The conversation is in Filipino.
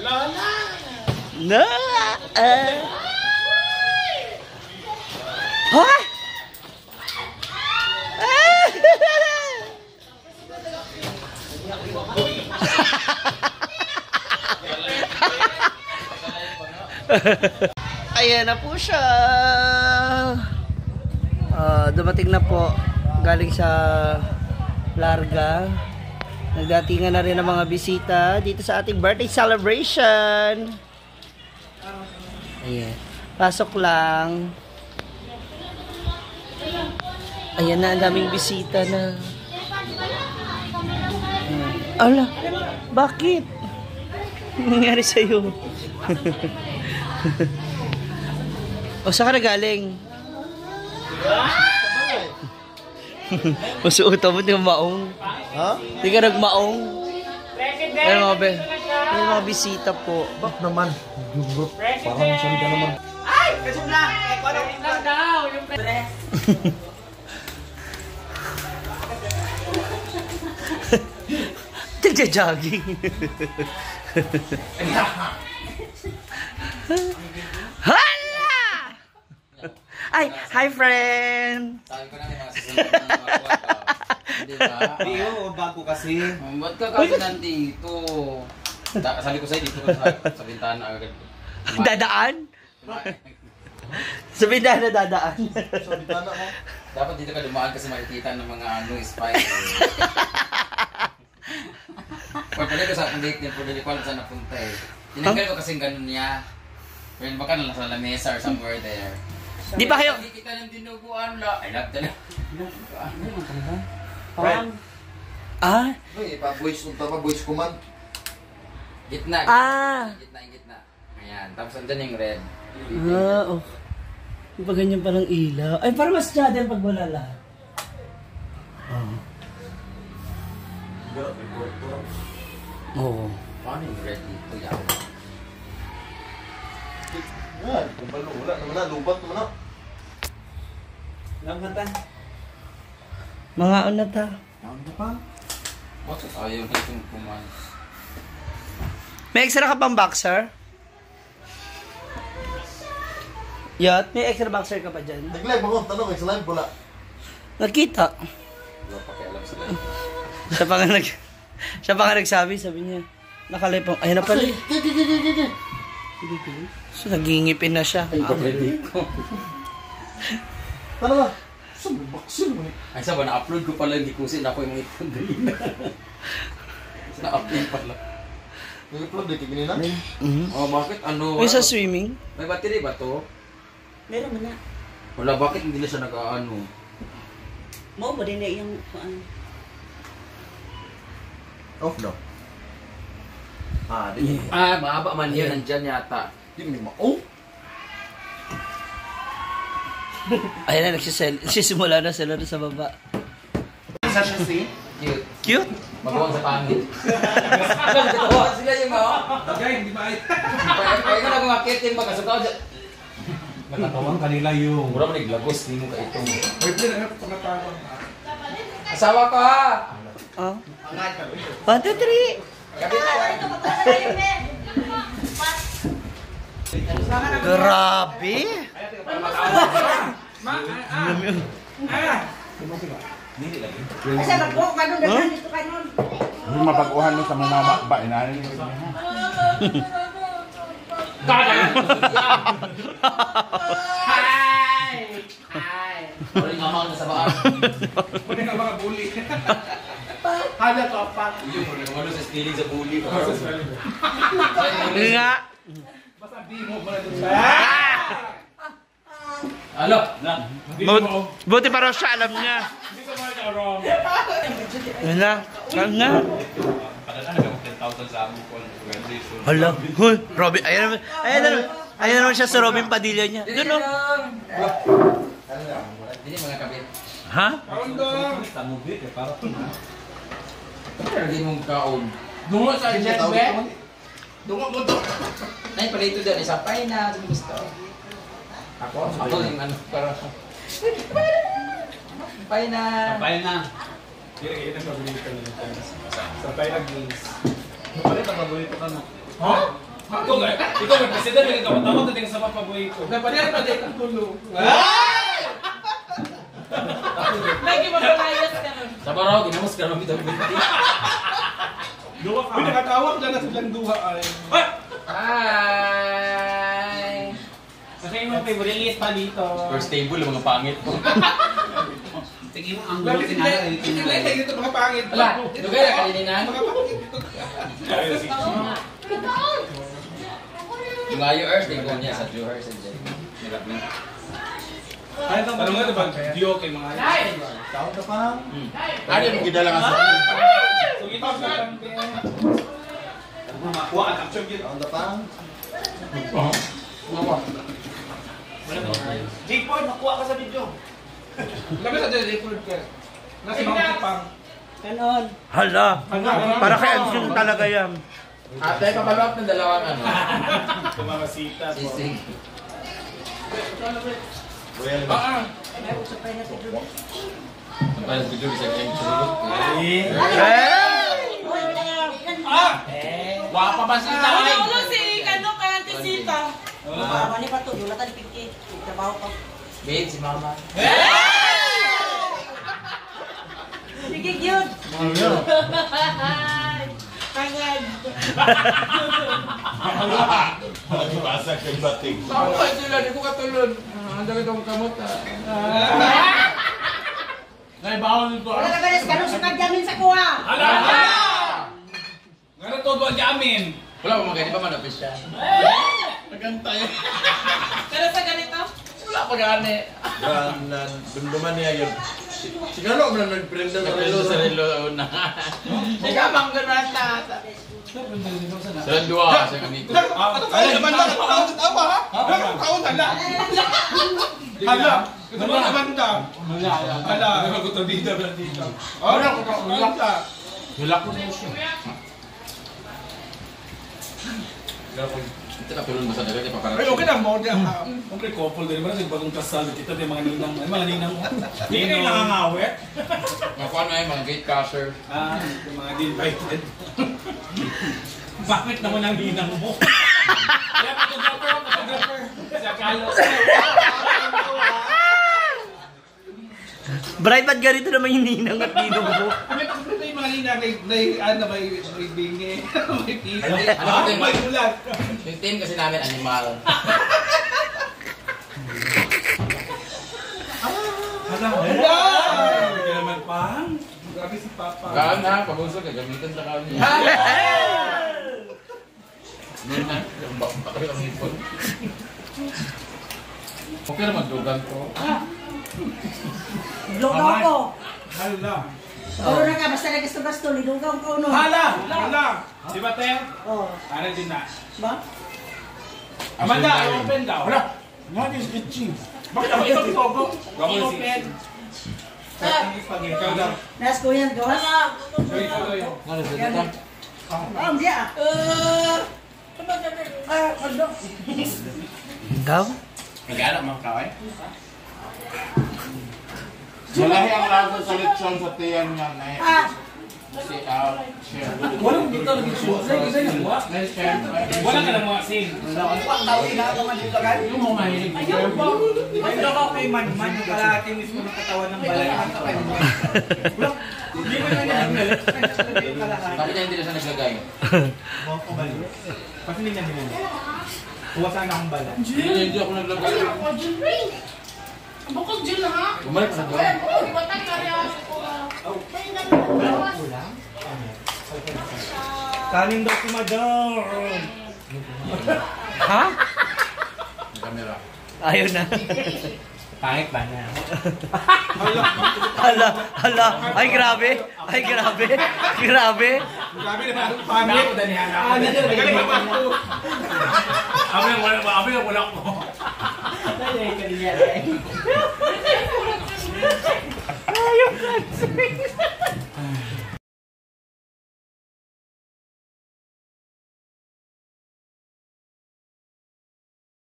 Na! Ha? Ayan na po siya. Dumating na po galing sa Larga. Nagdatingan na rin ang mga bisita dito sa ating birthday celebration. Ayan. Pasok lang. Ayan na, ang daming bisita na. Ala, bakit? Anong nangyari sa'yo? O, saan ka na galing? Masuota mo, di ka maong. Ha? Di ka nagmaong. Ayan mga bisita po. Bak naman. Parang saan ka naman. Ay! Kasum lang! Parang lang daw! Yung press! Nagja-jogging. Hala! Ay, hi friend! Sabi ko na may mga susunod na mga kwata. Hindi ba? Hindi bago kasi. Ba't ka kasi nandito? Sabi ko sa'yo, dito ko sa bintana agad. Dadaan? Sa bintana dadaan. Sa bintana mo. Dapat dito ka dumaan kasi makikita ng mga spy. Pagpuli ko sa date niya, pagpuli ko alam saan napunta eh. Tinanggal ko kasing ganun niya. Well, baka nasa lamesa or somewhere there. Di ba kayo? Hindi kita ng dinuguan la. I love that. Ah? Uy, pa-voice unta pa, voice command. Gitna. Ah. Gitna. Ayan. Tapos andyan yung red. Ah, oh. Di ba ganyan palang ilaw? Ay, parang mas tiyada pag wala lahat. Oh. Oo. Paano yung red dito? Yaw. Yan, kung wala, lubat naman na. Langatan. Mga ano ta? Ano pa? Bakit ayaw na itong kumain? May extra ka pang boxer? Yat, may extra boxer ka pa dyan? Nag-live ako, tanong, sa live wala. Nakita. Wala pakialam sila. Siya pa nga nagsabi, sabi niya, nakalay pang, ayun na pala. So, nagingipin na siya. Ay, papalit ko. Ano ba? Saan mo baksin mo? Ay, sabi, na-upload ko pala, hindi ko ako yung ipon din. Na-upload pala. Nag-upload dito ganina? Oh, bakit? Ano? May sa swimming? May battery ba to? Meron mo na. Wala, bakit hindi na siya nag-ano? Mo ba din na yung Off daw. Di. Ah, mahaba man yun, nandyan yata. Di mo oh! Ayan na, nagsisimula na sila sa baba. Saan siya si? Cute. Cute! Mabuwang sa pangit. Katawa sila yung mga. Okay, hindi ba ay? Kaya ka na kumakit yung magkasukaw dyan. Nakatawang kanila yung... Mura mo naglagos, hindi mo ka itong. Wait, hindi na pagkatawang. Asawa ka ha! Oh. 1, 2, 3! Grabe! Kasi magbuo ka doon, dito ka nun. Yung mapaguhan mo sa mga ba, inanin mo. Hi! Hi! Wala yung mamang nasa baan. Pwede ka mga bully. Hala ka pa. Yung ano sa stealing sa bully. Nga! Basta di mo pala doon sa... Alo! Buti pa raw siya, alam niya. Hindi ka mga karong. Wala. Nga. Pagkakala na 10,000 sa among organization. Hala. Huy, Robin. Ayan naman siya sa Robin Padilla niya. Doon o. Hindi mga kabit. Ha? Sa movie, para ito na. Lagi mong kaon. Dungo sa jet, be? Dungo mo to. Ay, pala ito dyan. Isapay na. Kung gusto. Ako yung ano. Para. Isapay na. Sabay na. Kira-kira na paborito ka na. Sa tayo nag-games. Palit ang paborito ka na. Ha? Ikaw may president, may kapatawag na tingin sa papaboy ko. Napalihan pa din ang tulong. Lagi magpalayas ka nun. Sa baraw, ginamos ka namin daw. Duwa ka. Uy, nakatawag lang na silang duha ay. Hi! Kasi yung favorite pa dito. First table, mga pangit ko. Tingin mo ang Bakit sila dito mga pangit? Wala, lugay na kalininan. Mga pangit dito. Yung ayo earth, tingin ko niya sa Drew Hurst and Jen. Tanong nga ba? Dio kay mga Ano yung gidala nga sa So ito ang makuha at action yun. J-Boy, makuha ka sa video. Labi sa record ka. Nasa mga pang. Hala, para kay Ansung talaga yan. Ate, papalawak ng dalawang ano. Kumamasita. Sisig. Well, Ang parang video bisa kayong chulog. wapa ba sita Ulo si Kano ka Tisita. Mani pa to, wala tadi pikir. Trabaho pa. Babe, si mama. Pikir yun. Kagad. Basa kay bating. Ako sila, di ko katulog. Ang dami itong kamot Naibawan nito. Wala ka ganas, ganun sa pagyamin sa kuha. Ngano todo ang amin. Wala pa magani pa man official. Nagantay. Pero sa ganito, Wala pa gani. Ganan, dunduman niya yun. Siguro mo na nag-prenda sa relo. Sa relo una. Sige, mangga na tata. Sa dua sa kanito. Ay, naman lang. Taon sa tawa ha? Taon hala. Hala. Ito ba naman ka? Hala. Naguto dito. Hala, kukulak ka. Hilak ko siya. Ito katulong mo sa dagat, ipaparat. Ay, okay na mo. Siyempre, couple din. Parang sa bagong kasal. Kita din mga ninang. Ay, mga ninang mo. Hindi kayo nangangawit. Makuha na yung mga gate crusher. Yung mga invited. Bakit naman ang linang mo? Kaya photographer. Sa kalo. Bright, ba't ganito naman yung ninang at ninong mo? May mga ninang. May bingi. May pisi. Ano ba May ulat. Yung team kasi namin animal. Hala. Hindi naman pang. Grabe si Papa. Kaan na, pabusog ka, gamitin sa kanya. Noon na, yung bakit ang hipon. Okay na magdugan ko. Lugaw ko. Hala. Puro na ka, basta nagasto-gasto, lilugaw ko no. Hala. Di ba, Ter? Oh. Ano din na? Ba? Amanda, i-open daw. Wala. What is itching? Bakit ako ikaw itogo? I-open. Ikaw daw. Nas ko yan, gawas. Ikaw daw. Ano sa dito? Oh, hindi ah. Ano? Daw? Nag-anak mga kaway? Malahi ang laso sa lechon sa tiyan niya na Ah, si Chef. Walang dito lagi siya. Wala ka lang mga sin. Yung mga hilig. Ito ako kay Man-Man, yung kalahati mismo ng katawan ng balay. Hindi mo na niya Bakit niya hindi na siya naglagay? Kasi hindi niya dinala. Huwasan akong bala. Hindi ako naglagay. bukod dyan na ha. Bumalik sa doon. Iwatan ka rin ako. Kanin daw si Madam. Ha? May camera. Ayaw na. Pangit ba niya? Hala. Ay, grabe. Grabe. Grabe na. Pangit. Magaling pa pa. Abi lang wala ko. Ayaw ka.